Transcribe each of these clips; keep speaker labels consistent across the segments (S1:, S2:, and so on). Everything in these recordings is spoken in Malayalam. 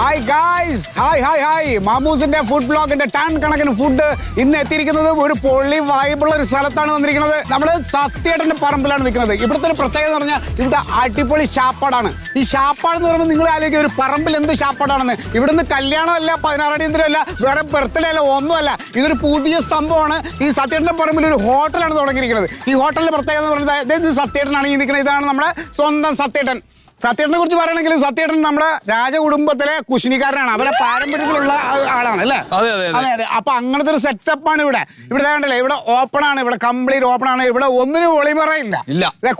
S1: ഹായ് ഗായ്സ്, ഹായ് മാമൂസിന്റെ ഫുഡ് ബ്ലോഗിന്റെ ടൺ കണക്കിന് ഫുഡ് ഇന്ന് എത്തിയിരിക്കുന്നത് ഒരു പൊള്ളി വൈബുള്ള ഒരു സ്ഥലത്താണ് വന്നിരിക്കുന്നത്. നമ്മൾ സത്യേട്ടന്റെ പറമ്പിലാണ് നിൽക്കുന്നത്. ഇവിടുത്തെ ഒരു പ്രത്യേകത എന്ന് പറഞ്ഞാൽ ഇവിടെ അടിപൊളി ശാപ്പാടാണ്. ഈ ശാപ്പാട് എന്ന് പറയുമ്പോൾ നിങ്ങൾ ആലോചിക്കുക ഒരു പറമ്പിൽ എന്ത് ശാപ്പാടാണെന്ന്. ഇവിടുന്ന് കല്യാണമല്ല, 16 അടിയന്തരമല്ല, വേറെ ബർത്ത്ഡേ അല്ല, ഒന്നുമല്ല. ഇതൊരു പുതിയ സംഭവമാണ്. ഈ സത്യേട്ടന്റെ പറമ്പിൽ ഒരു ഹോട്ടലാണ് തുടങ്ങിയിരിക്കുന്നത്. ഈ ഹോട്ടലിന്റെ പ്രത്യേകത എന്ന് പറയുന്നത് സത്യേട്ടനാണ് ഈ നിൽക്കുന്നത്. ഇതാണ് നമ്മുടെ സ്വന്തം സത്യേട്ടൻ. സത്യേട്ടനെ കുറിച്ച് പറയണമെങ്കിൽ സത്യേട്ടൻ നമ്മുടെ രാജകുടുംബത്തിലെ കുശിനിക്കാരനാണ്. അവരെ പാരമ്പര്യത്തിലുള്ള ആളാണ് അല്ലേ? അതെ. അപ്പൊ അങ്ങനത്തെ ഒരു സെറ്റപ്പാണ് ഇവിടെ. ഇവിടെ കണ്ടല്ലേ, ഇവിടെ ഓപ്പൺ ആണ്, ഇവിടെ കംപ്ലീറ്റ് ഓപ്പൺ ആണ്. ഇവിടെ ഒന്നിനും ഒളിമറയില്ല.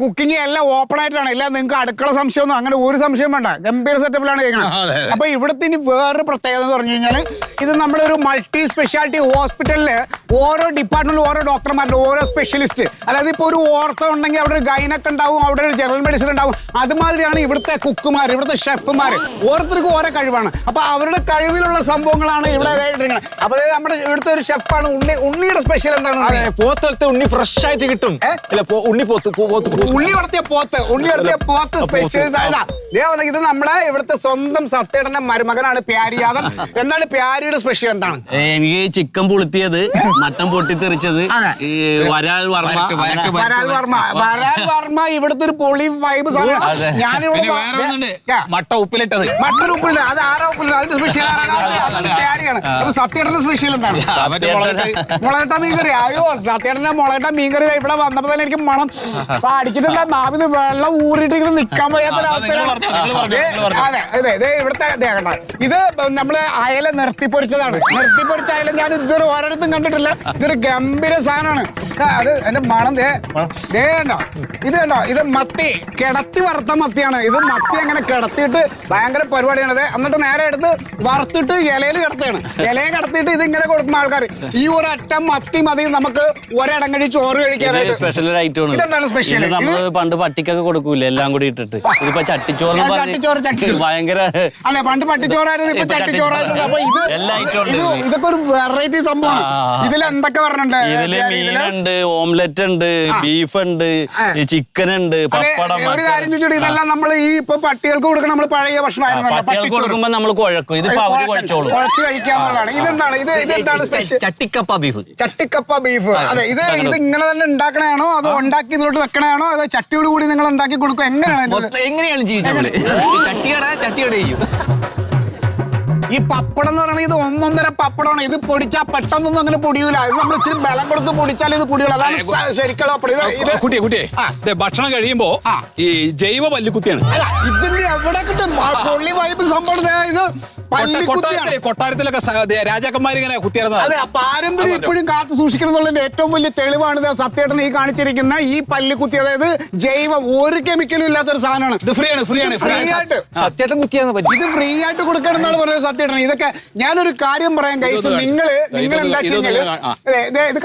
S1: കുക്കിംഗ് എല്ലാം ഓപ്പൺ ആയിട്ടാണ്. ഇല്ല നിങ്ങൾക്ക് അടുക്കള സംശയമൊന്നും അങ്ങനെ ഒരു സംശയം വേണ്ട. ഗംഭീര സെറ്റപ്പിലാണ് ചെയ്യുന്നത്. അപ്പൊ ഇവിടുത്തെ ഇനി വേറൊരു പ്രത്യേകത എന്ന് പറഞ്ഞു കഴിഞ്ഞാൽ ഇത് നമ്മുടെ ഒരു മൾട്ടി സ്പെഷ്യാലിറ്റി ഹോസ്പിറ്റലില് ഓരോ ഡിപ്പാർട്ട്മെന്റിലും ഓരോ ഡോക്ടർമാരുടെ ഓരോ സ്പെഷ്യലിസ്റ്റ്. അതായത് ഇപ്പൊ ഒരു ഓർത്തോ ഉണ്ടെങ്കിൽ അവിടെ ഒരു ഗൈനക്ക് ഉണ്ടാവും, അവിടെ ഒരു ജനറൽ മെഡിസിൻ ഉണ്ടാവും. അതുമാതിരിയാണ് ഇവിടുത്തെ കുക്കുമാർ, ഇവിടുത്തെ ഷെഫുമാർ. ഓരോരുത്തർക്കും ഓരോ കഴിവാണ്. അപ്പൊ അവരുടെ കഴിവിലുള്ള സംഭവങ്ങളാണ് ഇവിടെ ഇരിക്കുന്നത്. അപ്പൊ നമ്മുടെ ഇവിടുത്തെ ഒരു ഷെഫാണ് ഉണ്ണിയുടെ സ്പെഷ്യൽ എന്താണ്?
S2: പോത്തലത്തെ ഉണ്ണി ഫ്രഷ് ആയിട്ട് കിട്ടും. ഉണ്ണി
S1: വളർത്തിയ പോത്ത് സ്പെഷ്യലിസ്റ്റ് ആയതാ. ഇത് നമ്മുടെ ഇവിടുത്തെ സ്വന്തം സത്യേട്ടന്റെ മരുമകനാണ് പ്യാരി യാദവ്. എന്താണ് പ്യാരിയുടെ സ്പെഷ്യൽ എന്താണ്?
S3: എനിക്ക് ചിക്കൻ പുളുത്തിയത്, മട്ടൻ പൊട്ടിത്തെറിച്ചത്, വരാൽ
S1: വർമ്മ ഇവിടുത്തെ ഒരു പൊളി വൈബ് സാധനം. ഞാനിവിടെ
S2: മട്ടൻ ഉപ്പിലിട്ടത്.
S1: അത് ആരാ ഉപ്പിലിട്ടത്? അതിന്റെ സ്പെഷ്യൽ പ്യാരിയാണ്. അപ്പൊ സത്യേട്ടന്റെ സ്പെഷ്യൽ എന്താണ്? മുളകട്ട മീൻകറി. അയ്യോ, സത്യേട്ടന്റെ മുളകട്ട മീൻകറി ഇവിടെ വന്നപ്പോ തന്നെ എനിക്ക് മണം അടിച്ചിട്ടില്ല. നാവിന് വെള്ളം ഊറിയിട്ട് ഇങ്ങനെ നിക്കാൻ വയ്യാത്തൊരവസ്ഥയിലാണ്. അതെ, ഇവിടുത്തെ ഇത് നമ്മള് അയല നിർത്തിപ്പൊരിച്ചതാണ്. നിർത്തിപ്പൊരിച്ച അയല ഞാൻ ഇതുവരെ ഒരിടത്തും കണ്ടിട്ടില്ല. ഇതൊരു ഗംഭീര സാധനമാണ്. അത് എന്റെ മണം കണ്ടോ, ഇത് കണ്ടോ, ഇത് മത്തി, കിടത്തി വറുത്ത മത്തിയാണ്. ഇത് മത്തി അങ്ങനെ കിടത്തിയിട്ട് ഭയങ്കര പരിപാടിയാണത്. എന്നിട്ട് നേരെ എടുത്ത് വറുത്തിട്ട് ഇലയിൽ കിടത്തുകയാണ്. ഇലയെ കിടത്തിയിട്ട് ഇതിങ്ങനെ കൊടുക്കും ആൾക്കാർ. ഈ ഒരൊറ്റ മത്തി മതി നമുക്ക് ഒരടങ്ങഴി ചോറ് കഴിക്കാനായിട്ട്.
S3: Special item.
S1: ഇതെന്താണ് സ്പെഷ്യൽ?
S3: നമ്മള് പണ്ട് പട്ടിക്കൊക്കെ കൊടുക്കൂല എല്ലാം കൂടി ഇട്ടിട്ട്. ഇതിപ്പോ ചട്ടിച്ചോറ് ഭയങ്കര.
S1: അല്ലെ, പണ്ട് പട്ടിച്ചോറായിരുന്നു, ഇപ്പൊ ചട്ടിച്ചോറായിട്ടുണ്ട്. അപ്പൊ ഇതൊക്കെ ഒരു വെറൈറ്റി സംഭവമാണ്. ഇതിൽ എന്തൊക്കെ പറഞ്ഞിട്ടുണ്ട്?
S3: ഇതില് മീനുണ്ട്, ഓംലെറ്റ് ഉണ്ട്, ബീഫ് ഉണ്ട്, ചിക്കൻ ഉണ്ട്, പപ്പടം.
S1: ഒരു കാര്യം ചോദിച്ചോട്ടെ, ഇതെല്ലാം നമ്മൾ ഈ ഇപ്പൊ പട്ടികൾക്ക് കൊടുക്കണം. നമ്മൾ പഴയ ഭക്ഷണമായിരുന്നു
S3: കൊടുക്കുമ്പോ നമ്മൾ കുഴക്കും. ഇതിപ്പോ അവര് കുഴച്ചോളൂ,
S1: കുഴച്ച് കഴിക്കാന്നുള്ളതാണ്. ഇതെന്താണ്? ഇതെന്താണ് സ്പെഷ്യൽ?
S3: ചട്ടിക്കപ്പ
S1: ബീഫ്. അതെ, ഇത് ഇങ്ങനെ തന്നെ ഉണ്ടാക്കണയാണോ അതോ ഉണ്ടാക്കി ഇതിലോട്ട് വെക്കണയാണോ അതോ ചട്ടിയോട് കൂടി നിങ്ങൾ ഉണ്ടാക്കി കൊടുക്കും?
S3: എങ്ങനെയാണ് ചെയ്യുന്നത്? ചട്ടിയോടെ ചെയ്യും.
S1: ഈ പപ്പടം എന്ന് പറയുന്നത് ഇത് ഒന്നൊന്നര പപ്പടമാണ്. ഇത് പൊടിച്ചാൽ പെട്ടെന്നൊന്നും അങ്ങനെ പൊടിയൂല. ഇത് നമ്മൾ ഇച്ചിരി ബലം കൊടുത്ത് പൊടിച്ചാൽ ഇത് പൊടിയുള്ളൂ. അതാണ് ശരിക്കുള്ള പപ്പടം.
S2: കുട്ടിയെ ഭക്ഷണം കഴിയുമ്പോ ഈ ജൈവ പല്ലിക്കുത്തിയാണ്.
S1: ഇതിന്റെ എവിടെ കിട്ടും പൊള്ളി വൈബ് സംഭവം? ഇത്
S2: കൊട്ടാരത്തിലൊക്കെ രാജാക്കന്മാർ ഇങ്ങനെ കുത്തിയായിരുന്നു.
S1: അതെ, പാരമ്പര്യം എപ്പോഴും കാത്തു സൂക്ഷിക്കണം എന്നുള്ളതിന്റെ ഏറ്റവും വലിയ തെളിവാണ് സത്യേട്ടൻ ഈ കാണിച്ചിരിക്കുന്ന ഈ പല്ലിക്കുത്തി. അതായത് ജൈവം, ഒരു കെമിക്കലും ഇല്ലാത്തൊരു സാധനമാണ്.
S2: ഇത് ഫ്രീ ആയിട്ട്
S1: സത്യേട്ടൻ കുത്തിയാന്ന് പറ്റും. ഇത് ഫ്രീ ആയിട്ട് കൊടുക്കണം എന്നാണ് പറയുന്നത് സത്യേട്ടൻ. ഇതൊക്കെ ഞാനൊരു കാര്യം പറയാം ഗൈസ്, നിങ്ങൾ എന്താ വെച്ചാൽ ഇത്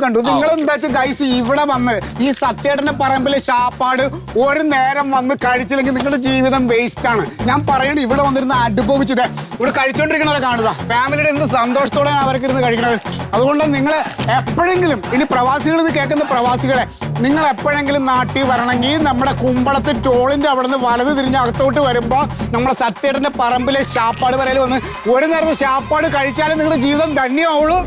S1: കണ്ടു. നിങ്ങൾ എന്താ വെച്ചാൽ ഗൈസ്, ഇവിടെ വന്ന് ഈ സത്യേട്ടന്റെ പറമ്പിലെ ശാപ്പാട് ഒരു നേരം വന്ന് കഴിച്ചില്ലെങ്കിൽ നിങ്ങളുടെ ജീവിതം വേസ്റ്റ് ആണ്. ഞാൻ പറയണ ഇവിടെ വന്നിരുന്ന് അനുഭവിച്ചത്. ഇവിടെ കഴിച്ചോണ്ടിരിക്കണവരെ കാണുക, ഫാമിലിയുടെ എന്ത് സന്തോഷത്തോടെയാണ് അവർക്ക് ഇരുന്ന് കഴിക്കുന്നത്. അതുകൊണ്ട് നിങ്ങൾ എപ്പോഴെങ്കിലും ഇനി പ്രവാസികൾ ഇത് കേൾക്കുന്ന പ്രവാസികളെ, നിങ്ങൾ എപ്പോഴെങ്കിലും നാട്ടിൽ വരണമെങ്കിൽ നമ്മുടെ കുമ്പളത്ത് ടോളിന്റെ അവിടെ നിന്ന് വലത് തിരിഞ്ഞ് അകത്തോട്ട് വരുമ്പോൾ നമ്മുടെ സത്യേട്ടന്റെ പറമ്പിലെ ശാപ്പാട് വരയിൽ വന്ന് ഒരു നേരത്തെ ശാപ്പാട് കഴിച്ചാലും നിങ്ങളുടെ ജീവിതം ധന്യമാവുള്ളൂ.